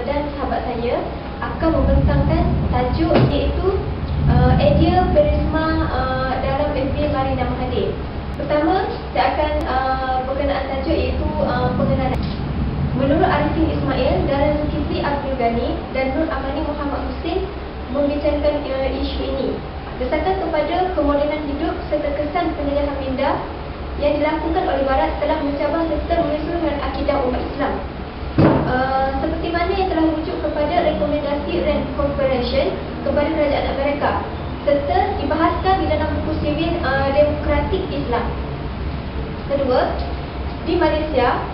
dan sahabat saya akan membentangkan tajuk iaitu Idealisme dalam FB Marina Mahathir. Pertama, saya akan berkenaan tajuk iaitu pengenalan. Menurut Arifin Ismail, Dara Zulkifli Abdul Ghani dan Nur Amani Muhammad Hussein membicarakan isu ini. Desakan kepada kemodenan hidup serta kesan penjajahan minda yang dilakukan oleh Barat telah mencabar serta menyesuaikan akidah umat Islam. Seperti mana yang telah merujuk kepada rekomendasi Rand Corporation kepada Kerajaan Amerika serta dibahaskan di dalam buku sivil Demokratik Islam. Kedua, di Malaysia,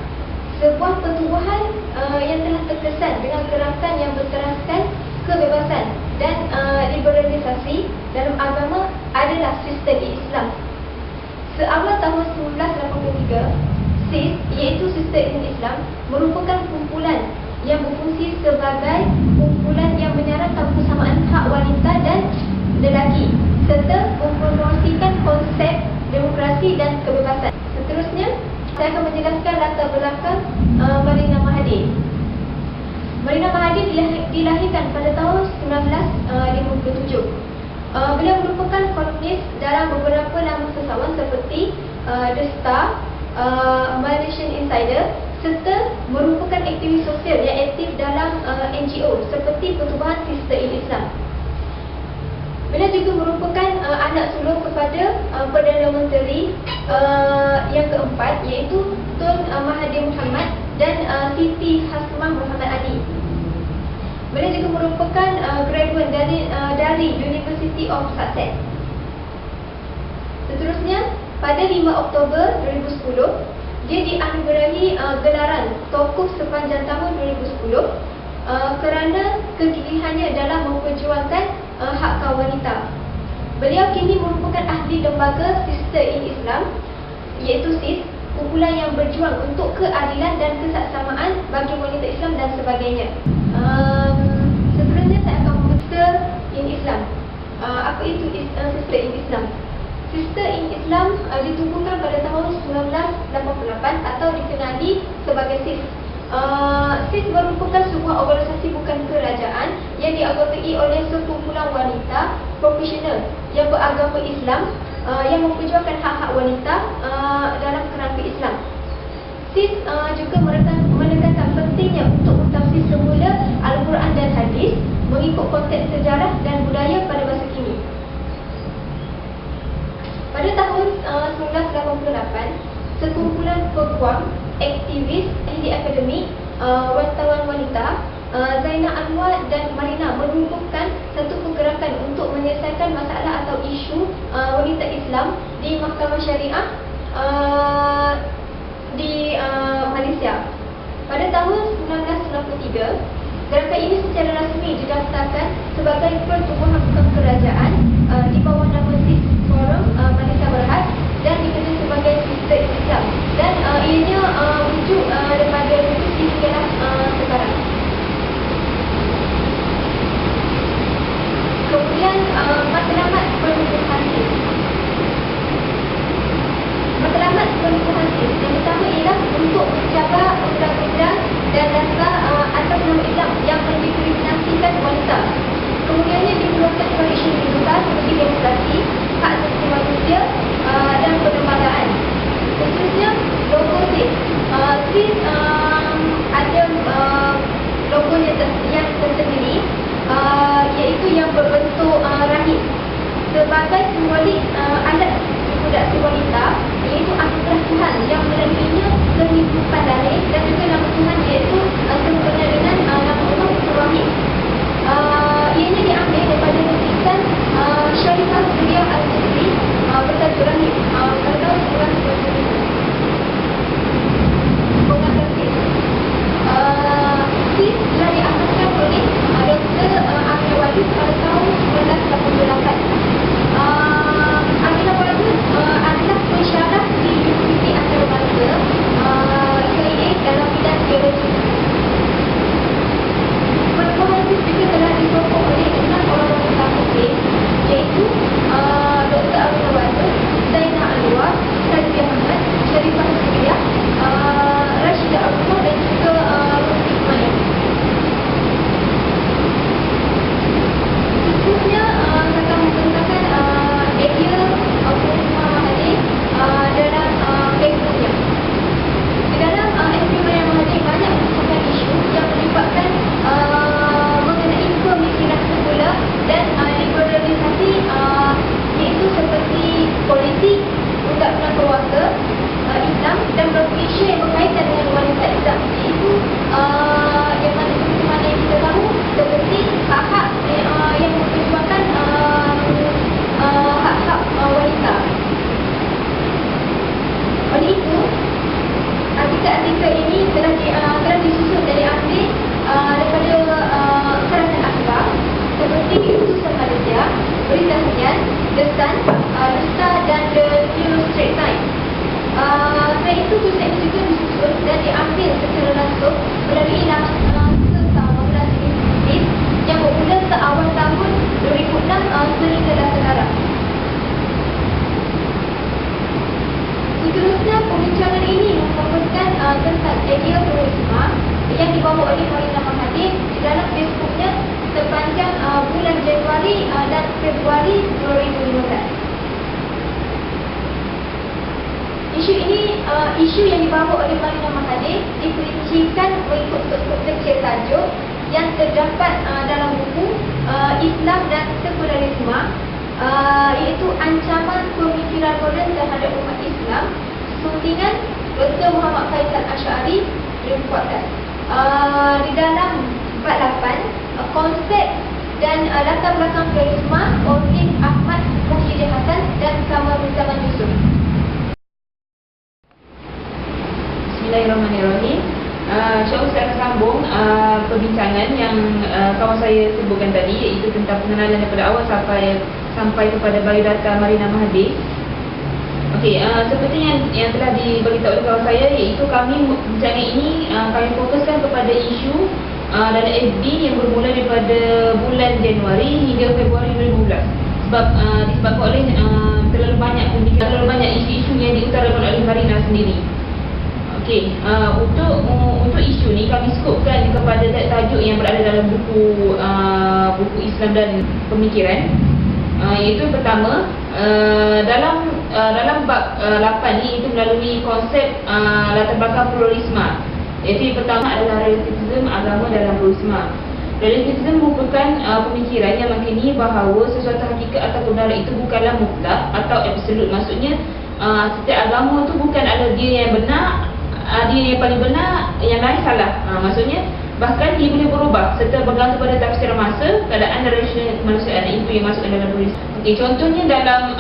sebuah pertubuhan yang telah terkesan dengan gerakan yang berteraskan kebebasan dan liberalisasi dalam agama adalah sistem Islam. Seawal tahun 1983, SIS iaitu Sistem Islam merupakan kumpulan yang berfungsi sebagai kumpulan yang menyarankan persamaan hak wanita dan lelaki serta mempromosikan konsep demokrasi dan kebebasan. Seterusnya, saya akan menjelaskan latar belakang Marina Mahathir. Marina Mahathir dilahirkan pada tahun 1957. Beliau merupakan kolumnis dalam beberapa laman sastrawan seperti The Star, Malaysian Insider serta merupakan aktivis sosial yang aktif dalam NGO seperti Pertubuhan Sistem Islam. Beliau juga merupakan anak sulung kepada Perdana Menteri yang keempat iaitu Tun Mahathir Mohamad dan Siti Hasmah Muhammad Ali. Beliau juga merupakan graduate dari University of Sussex. Seterusnya, pada 5 Oktober 2010, dia dianugerahi gelaran Tokoh Sepanjang Tahun 2010 kerana kegigihannya dalam memperjuangkan hak kaum wanita. Beliau kini merupakan ahli lembaga Sistem Islam iaitu SIS, kumpulan yang berjuang untuk keadilan dan kesaksamaan bagi wanita Islam dan sebagainya. Seterusnya saya akan Sistem Islam. Apa itu Sistem Islam? Sistem Islam ditubuhkan pada tahun 1988 atau dikenali sebagai SIS. SIS merupakan sebuah organisasi bukan kerajaan yang dianggotai oleh sekumpulan wanita profesional yang beragama Islam yang memperjuangkan hak-hak wanita dalam kerangka Islam. SIS juga menekankan pentingnya untuk mentafsir semula Al-Quran dan Hadis mengikut konteks sejarah dan budaya pada masa kini. Pada tahun 1988, sekumpulan peguam, aktivis, ahli akademik, wartawan wanita, Zainal Anwar dan Marina menubuhkan satu pergerakan untuk menyelesaikan masalah atau isu wanita Islam di Mahkamah Syariah di Malaysia. Pada tahun 1993, gerakan ini secara rasmi didaftarkan sebagai pertubuhan bukan kerajaan di bawah nama SIS Forum Malaysia Berhad dan dikenal sebagai Sistem Islam, dan ianya wujud daripada wujud hinggalah sekarang. Kemudian matlamat penubuhan SIS. Matlamat penubuhan SIS yang pertama ialah untuk menjaga undang-undang dan dasar atas nama Islam yang mendiskriminasikan wanita. Kemudiannya dikeluarkan sebagai isu besar seperti demokrasi, hak asasi manusia dan perlembagaan. Khususnya logo SIS. SIS ada logo yang tersendiri iaitu yang berbentuk rahim sebagai simbolik alat reproduksi wanita, iaitu anugerah Tuhan yang melaluinya kehidupan lahir, dan juga nama Tuhan iaitu sempurna dengan nama Allah Rahim. Ianya diambil daripada tulisan Syarifah Surya Al-Qudri bertajuk Rahim pada tahun 1995. Pengatur SIS. SIS telah diasaskan oleh Dr. Amir Wadud pada tahun 1988. Amir Wadud adalah pensyarah di Universiti Antarabangsa UIA dalam bidang biologi. Pertubuhan SIS juga telah disokong oleh 6 orang wanita Muslim, iaitu Dr. Amir Wadud, Zainal The Sun, The Star dan The New Straits Times. Selain itu, tulisan ini juga disusun dan diambil secara langsung melalui laman Setawaran Inggris yang bermula seawal tahun 2006 sehinggalah sekarang. Seterusnya, perbincangan ini memfokuskan tentang idea terorisme yang dibawa oleh Marina Mahathir di dalam Facebooknya sepanjang bulan Januari dan Februari 2015. Isu yang dibawa oleh Marina Mahathir diperincikan mengikut struktur kecil tajuk yang terdapat dalam buku Islam dan Sekularisme, iaitu ancaman pemikiran moden terhadap umat Islam, suntingan Dr. Muhammad Faisal Asy'ari 2014. Di dalam bab 8, konsep dan latar belakang terorisme oleh Ahmad Muhyiddin Hassan dan Kamal Zaman Yusuf. Bismillahirrahmanirrahim. InsyaAllah saya akan sambung perbincangan yang kawan saya sebutkan tadi, iaitu tentang pengenalan daripada awal sampai kepada biodata Marina Mahathir. Okey, seperti yang telah diberitahu oleh kawan saya, iaitu kami perbincangan ini kami fokuskan kepada isu dalam FB yang bermula daripada bulan Januari hingga Februari 2012. Disebabkan oleh terlalu banyak isu-isu yang diutarakan oleh Marina sendiri. Okey, untuk isu ni kami skupkan kepada tajuk yang berada dalam buku Islam dan Pemikiran, iaitu pertama dalam bab 8 ni, itu melalui konsep latar belakang pluralisme, iaitu yang pertama adalah relativisme agama dalam pluralisme. Relativisme merupakan pemikiran yang meyakini bahawa sesuatu hakikat atau kebenaran itu bukanlah mutlak atau absolut. Maksudnya setiap agama tu bukan ada dia yang benar, dia yang paling benar, yang lain salah. Maksudnya bahkan dia boleh berubah serta bergantung pada tafsir masa, keadaan dan rasional kemanusiaan. Itu yang masuk dalam tulis. Okey, contohnya dalam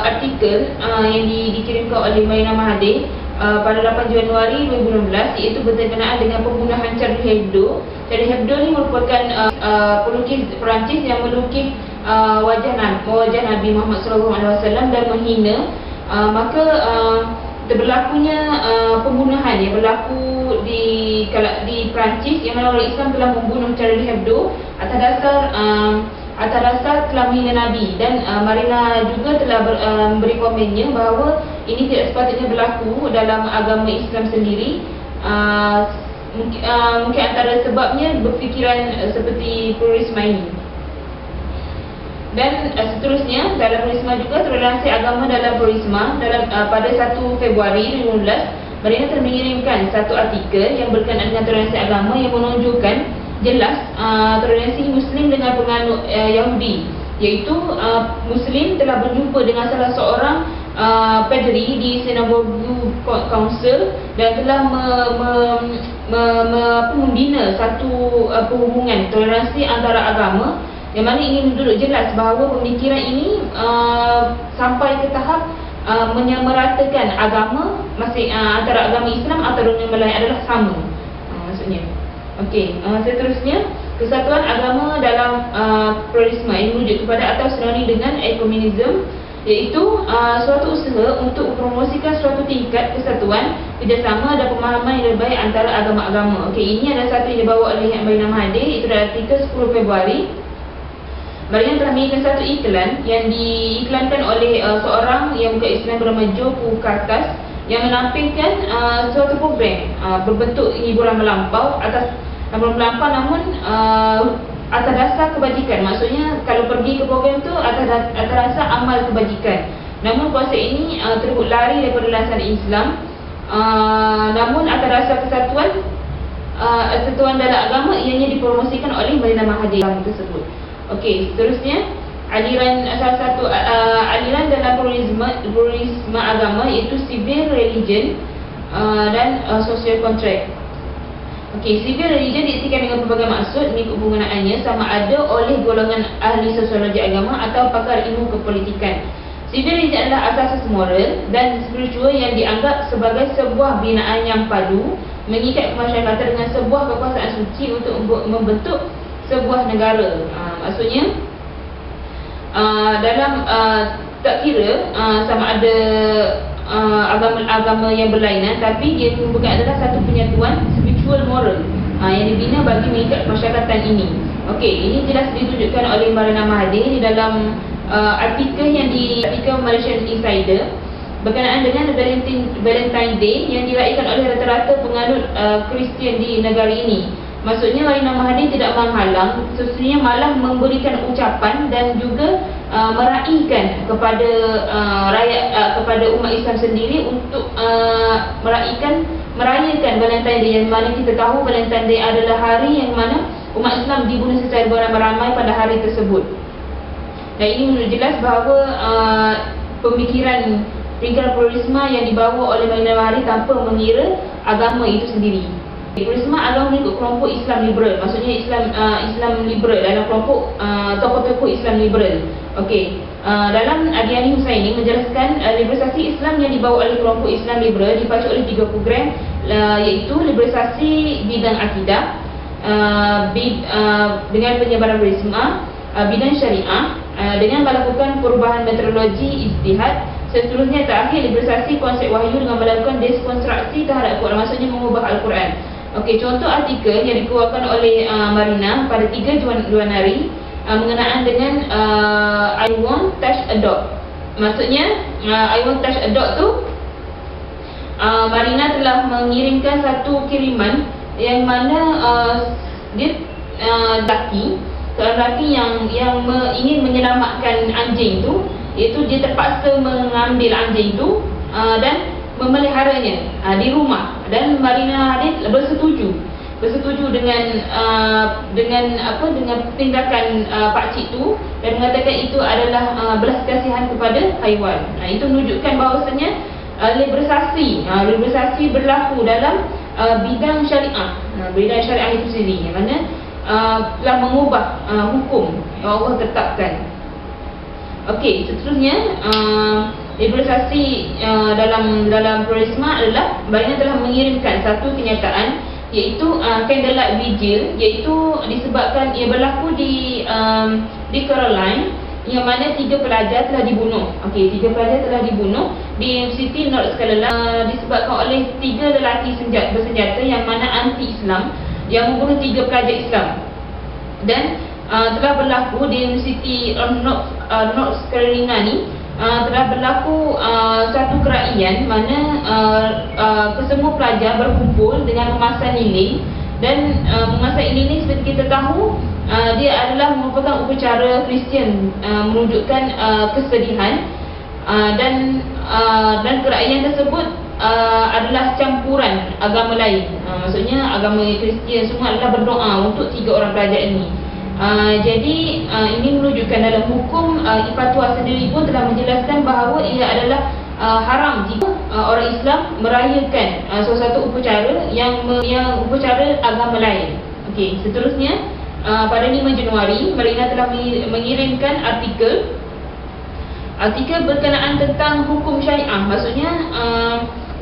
artikel yang dikirimkan oleh Marina Mahathir pada 8 Januari 2016, iaitu berkenaan dengan pembunuhan Charlie Hebdo. Charlie Hebdo ni merupakan pelukis Perancis yang melukis wajah Nabi Muhammad SAW dan menghina. Maka berlakunya pembunuhan yang berlaku di Perancis, yang mana orang Islam telah membunuh Charlie Hebdo atas dasar telah menghina Nabi. Dan Marina juga telah memberi komennya bahawa ini tidak sepatutnya berlaku dalam agama Islam sendiri. Mungkin antara sebabnya berfikiran seperti pluralisme ini. Dan seterusnya, dalam pluralisme juga toleransi agama dalam pluralisme. Pada 1 Februari 2015, Marina telah mengirimkan satu artikel yang berkenaan dengan toleransi agama yang menunjukkan jelas toleransi Muslim dengan penganut Yahudi, iaitu Muslim telah berjumpa dengan salah seorang padri di Synagogue Council dan telah membina satu perhubungan toleransi antara agama, yang mana ingin duduk jelas bahawa pemikiran ini sampai ke tahap menyamaratakan agama antara agama Islam atau dunia lain adalah sama. Maksudnya. Okey, seterusnya, kesatuan agama dalam pluralisme ini merujuk kepada atau sinonim dengan ekumenisme, iaitu suatu usaha untuk mempromosikan suatu tingkat kesatuan, kerjasama dan pemahaman yang lebih baik antara agama-agama. Okey, ini adalah satu yang dibawa oleh Marina Mahathir, itu dalam artikel 10 Februari. Marina telah mengirimkan satu iklan yang diiklankan oleh seorang yang bukan Islam bernama Joe Pukatas, yang menampilkan suatu program berbentuk hiburan melampau namun atas dasar kebajikan. Maksudnya kalau pergi ke program tu atas dasar amal kebajikan. Namun kuasa ini terbut lari daripada landasan Islam, namun atas dasar kesatuan dalam agama, ianya dipromosikan oleh Marina Mahathir tersebut. Okey, seterusnya, salah satu aliran dalam pluralisme agama, iaitu civil religion dan social contract. Okey, civil religion diartikan dengan pelbagai maksud mengikut penggunaannya, sama ada oleh golongan ahli sosiologi agama atau pakar ilmu kepolitikan. Civil religion adalah asas moral dan spiritual yang dianggap sebagai sebuah binaan yang padu, mengikat kemasyarakatan dengan sebuah kekuasaan suci untuk membentuk sebuah negara. Maksudnya dalam tak kira sama ada agama-agama yang berlainan, tapi dia bukan adalah satu penyatuan spiritual moral yang dibina bagi mengikat masyarakatan ini. Okey, ini jelas ditunjukkan oleh Marina Mahathir di dalam artikel Malaysian Insider berkenaan dengan Valentine Day yang diraihkan oleh rata-rata penganut Kristian di negara ini. Maksudnya Marina Mahathir tidak menghalang, sesungguhnya malah memberikan ucapan dan juga meraihkan kepada kepada umat Islam sendiri untuk merayakan Valentine Day, yang mana kita tahu Valentine Day adalah hari yang mana umat Islam dibunuh secara beramai-ramai pada hari tersebut. Dan ini jelas bahawa pemikiran terorisme yang dibawa oleh Marina Mahathir tanpa mengira agama itu sendiri. Terorisme adalah mengikut kelompok Islam liberal, maksudnya Islam liberal dalam kelompok tokoh-tokoh Islam liberal. Okey, dalam Adiani Husaini menjelaskan liberalisasi Islam yang dibawa oleh kelompok Islam liberal dipacu oleh 3 program, iaitu liberalisasi bidang akidah dengan penyebaran berisma, bidang syariah dengan melakukan perubahan metodologi ijtihad. Seterusnya terakhir liberalisasi konsep wahyu dengan melakukan deskonstruksi terhadap Al-Quran, maksudnya mengubah Al-Quran. Okey, contoh artikel yang dikeluarkan oleh Marina pada 3 Januari mengenaan dengan I want touch adopt. Maksudnya I want touch adopt tu Marina telah mengirimkan satu kiriman yang mana dia lelaki yang ingin menyelamatkan anjing tu, iaitu dia terpaksa mengambil anjing tu dan memeliharanya di rumah, dan Marina Mahathir bersetuju dengan tindakan pakcik tu dan mengatakan itu adalah belas kasihan kepada haiwan. Itu menunjukkan bahawasanya liberalisasi berlaku dalam bidang syariah. Bidang syariah itu sendiri yang mana telah mengubah hukum yang Allah tetapkan. Okey, seterusnya liberalisasi dalam terorisme adalah Marina telah mengirimkan satu kenyataan, iaitu Candlelight Vigil, iaitu disebabkan ia berlaku di Caroline, yang mana 3 pelajar telah dibunuh. Okey, 3 pelajar telah dibunuh di University North Carolina disebabkan oleh 3 lelaki bersenjata yang mana anti-Islam yang membunuh 3 pelajar Islam. Dan telah berlaku di University North Carolina ni, telah berlaku satu keraian mana kesemua pelajar berkumpul dengan memasak lilin. Dan memasak lilin ni seperti kita tahu dia adalah merupakan upacara Kristian menunjukkan kesedihan, dan keraian tersebut adalah campuran agama lain. Maksudnya agama Kristian semua adalah berdoa untuk 3 orang pelajar ini. Jadi ini menunjukkan dalam hukum fatwa sendiri pun telah menjelaskan bahawa ia adalah haram jika orang Islam merayakan sesuatu upacara yang upacara agama lain. Okey, seterusnya pada 5 Januari Marina telah mengirimkan artikel berkenaan tentang hukum syariah. Maksudnya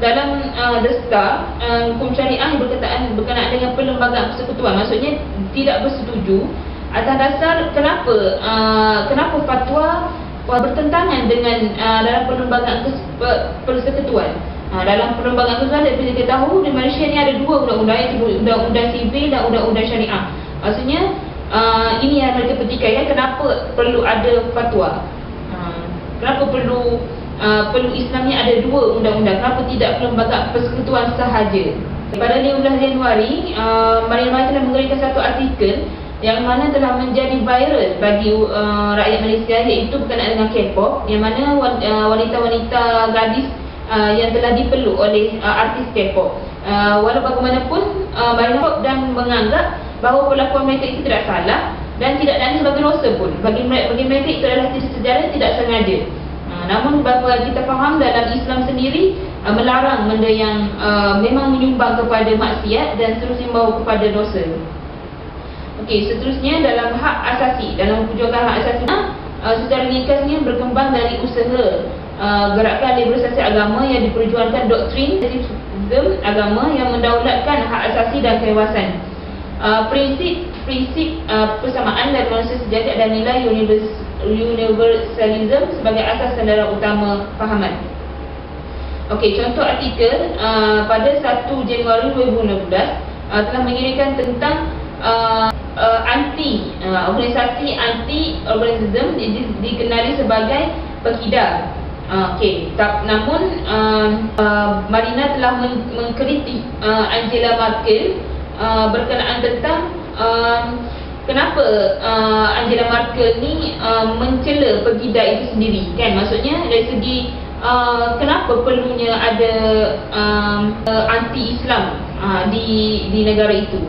dalam The Star, hukum syariah berkenaan dengan perlembagaan persekutuan. Maksudnya tidak bersetuju atas dasar kenapa fatwa bertentangan dengan dalam perlembagaan persekutuan. Dalam perlembagaan persekutuan seperti kita tahu di Malaysia ni ada 2 undang-undang, iaitu undang-undang sivil dan undang-undang syariah. Maksudnya ini yang mereka petikai, kenapa perlu ada fatwa, kenapa perlu Islam ni ada 2 undang-undang, kenapa tidak perlembagaan persekutuan sahaja. Pada 15 Januari Marina Mahathir telah mengeluarkan satu artikel yang mana telah menjadi viral bagi rakyat Malaysia, iaitu berkenaan dengan K-pop, yang mana wanita-wanita gadis yang telah dipeluk oleh artis K-pop. Walau bagaimanapun Marina dan menganggap bahawa perlakuan mereka itu tidak salah dan tidak ada sebagai dosa pun. Bagi mereka itu adalah sejarah tidak sengaja. Namun bahawa kita faham dalam Islam sendiri melarang benda yang memang menyumbang kepada maksiat dan seterusnya membawa kepada dosa. Okey, seterusnya dalam hak asasi, dalam perjuangan hak asasi, secara ringkasnya berkembang dari usaha gerakan liberalisasi agama yang diperjuangkan doktrin agama yang mendaulatkan hak asasi dan prinsip persamaan dan manusia sejati dan nilai universalism sebagai asas sandaran utama fahaman. Okey, contoh artikel pada 1 Januari 2016 telah mengirimkan tentang organisasi anti-organism dikenali sebagai PEKIDA. Namun Marina telah mengkritik Angela Merkel berkenaan tentang kenapa Angela Merkel ni mencela PEKIDA itu sendiri, kan? Maksudnya dari segi kenapa perlunya ada anti-Islam di negara itu.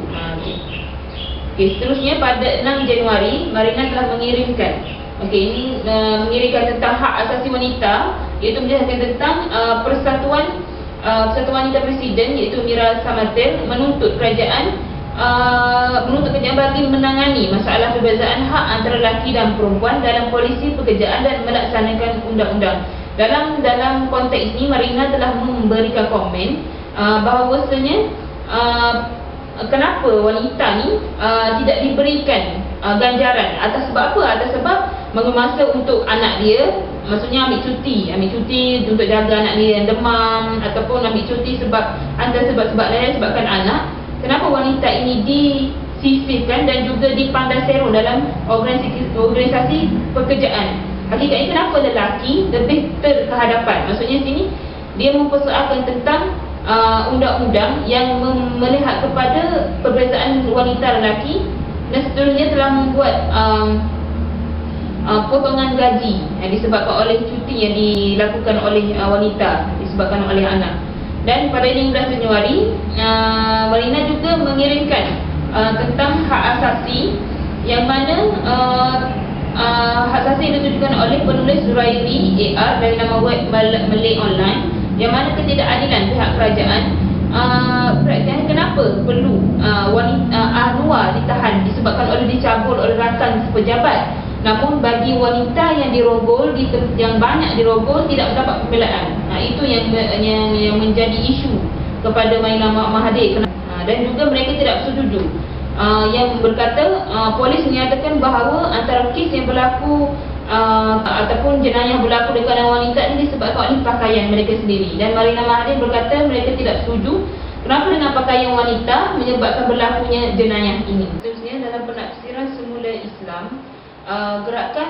Seterusnya pada 6 Januari Marina telah mengirimkan mengirimkan tentang hak asasi wanita, iaitu menjelaskan tentang Persatuan Wanita Presiden, iaitu Mira Samatel menuntut kerajaan bagi menangani masalah perbezaan hak antara lelaki dan perempuan dalam polisi pekerjaan dan melaksanakan undang-undang. Dalam konteks ini Marina telah memberikan komen bahawasanya kenapa wanita ni tidak diberikan ganjaran. Atas sebab apa? Atas sebab mengambil masa untuk anak dia, maksudnya ambil cuti untuk jaga anak dia yang demam, ataupun ambil cuti sebab antara sebab-sebab lain sebabkan anak. Kenapa wanita ini disisihkan dan juga dipandang serong dalam organisasi pekerjaan? Hakikatnya kenapa lelaki lebih terkehadapan? Maksudnya sini dia mempersoalkan tentang undang-undang yang melihat kepada perbezaan wanita lelaki, dan seterusnya telah membuat potongan gaji yang disebabkan oleh cuti yang dilakukan oleh wanita disebabkan oleh anak. Dan pada 15 Januari Marina juga mengirimkan tentang hak asasi, yang mana hak asasi yang ditujukan oleh penulis Zurairi AR dari nama web Malay Online, yang mana ketidakadilan pihak kerajaan. Kenapa perlu Anwar ditahan disebabkan oleh dicabul oleh rakan pejabat, namun bagi wanita yang dirogol, yang banyak dirogol, tidak mendapat pembelaan. Itu yang menjadi isu kepada Marina Mahathir. Dan juga mereka tidak setuju yang berkata polis menyatakan bahawa antara kes yang berlaku ataupun jenayah berlaku dekat wanita ini disebabkan oleh pakaian mereka sendiri. Dan Marina Mahathir berkata mereka tidak setuju kenapa dengan pakaian wanita menyebabkan berlakunya jenayah ini. Seterusnya, dalam penafsiran semula Islam, gerakan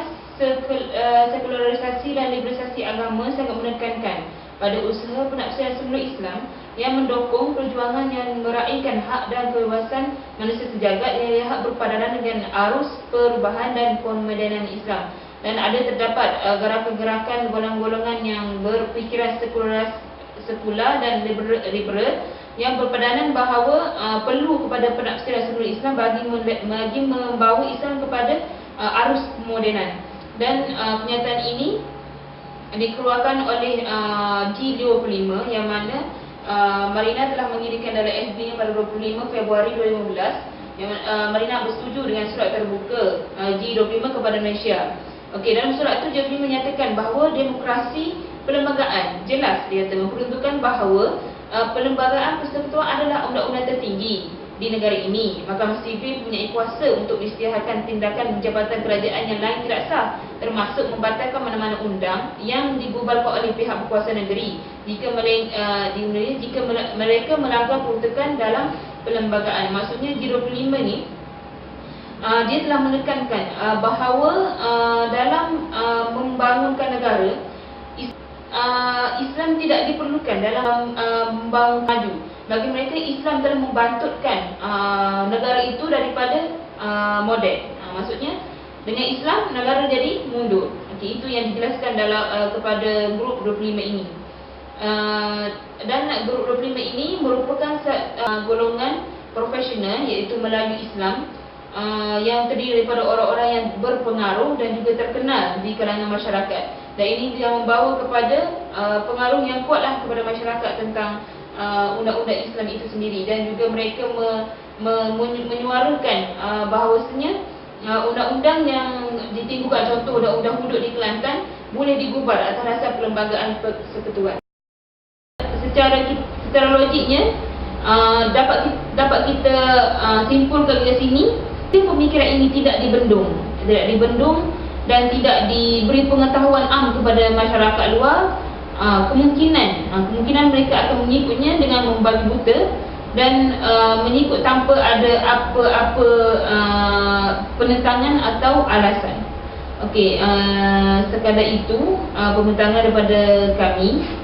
sekularisasi dan liberalisasi agama sangat menekankan pada usaha penafsiran semula Islam yang mendukung perjuangan yang meraihkan hak dan kebebasan manusia sejagat, yang hak berpadanan dengan arus perubahan dan pemodenan Islam. Dan terdapat gerakan-gerakan golongan-golongan yang berfikiran sekular dan liberal yang berpadanan bahawa perlu kepada penafsiran semula Islam bagi membawa Islam kepada arus pemodenan. Dan kenyataan ini dikeluarkan oleh G25, yang mana Marina telah mengirimkan dalam FB-nya pada 25 Februari 2015. Marina bersetuju dengan surat terbuka G25 kepada Malaysia. Dalam surat itu G25 menyatakan bahawa demokrasi perlembagaan jelas dia memperuntukkan bahawa perlembagaan persekutuan adalah undang-undang tertinggi di negara ini. Mahkamah Sivil mempunyai kuasa untuk mengisytiharkan tindakan jabatan kerajaan yang lain tidak sah, termasuk membatalkan mana-mana undang yang digubalkan oleh pihak berkuasa negeri jika mereka melanggar peruntukan dalam perlembagaan. Maksudnya G25 ni dia telah menekankan bahawa dalam membangunkan negara, Islam tidak diperlukan dalam membangun maju. Bagi mereka, Islam telah membantutkan negara itu daripada moden. Maksudnya dengan Islam negara jadi mundur. Itu yang dijelaskan dalam kepada grup 25 ini. Dan grup 25 ini merupakan golongan profesional, iaitu Melayu Islam, yang terdiri daripada orang-orang yang berpengaruh dan juga terkenal di kalangan masyarakat. Dan ini yang membawa kepada pengaruh yang kuatlah kepada masyarakat tentang undang-undang Islam itu sendiri. Dan juga mereka menyuarakan bahawasanya undang-undang yang ditimbulkan, contoh undang-undang hudud di Kelantan, boleh digubal atas dasar perlembagaan persekutuan. Secara logiknya dapat kita simpulkan dari sini, pemikiran ini tidak dibendung dan tidak diberi pengetahuan am kepada masyarakat luar, kemungkinan mereka akan mengikutnya dengan membabi buta dan mengikut tanpa ada apa-apa penentangan atau alasan. Okey, sekadar itu pembentangan daripada kami.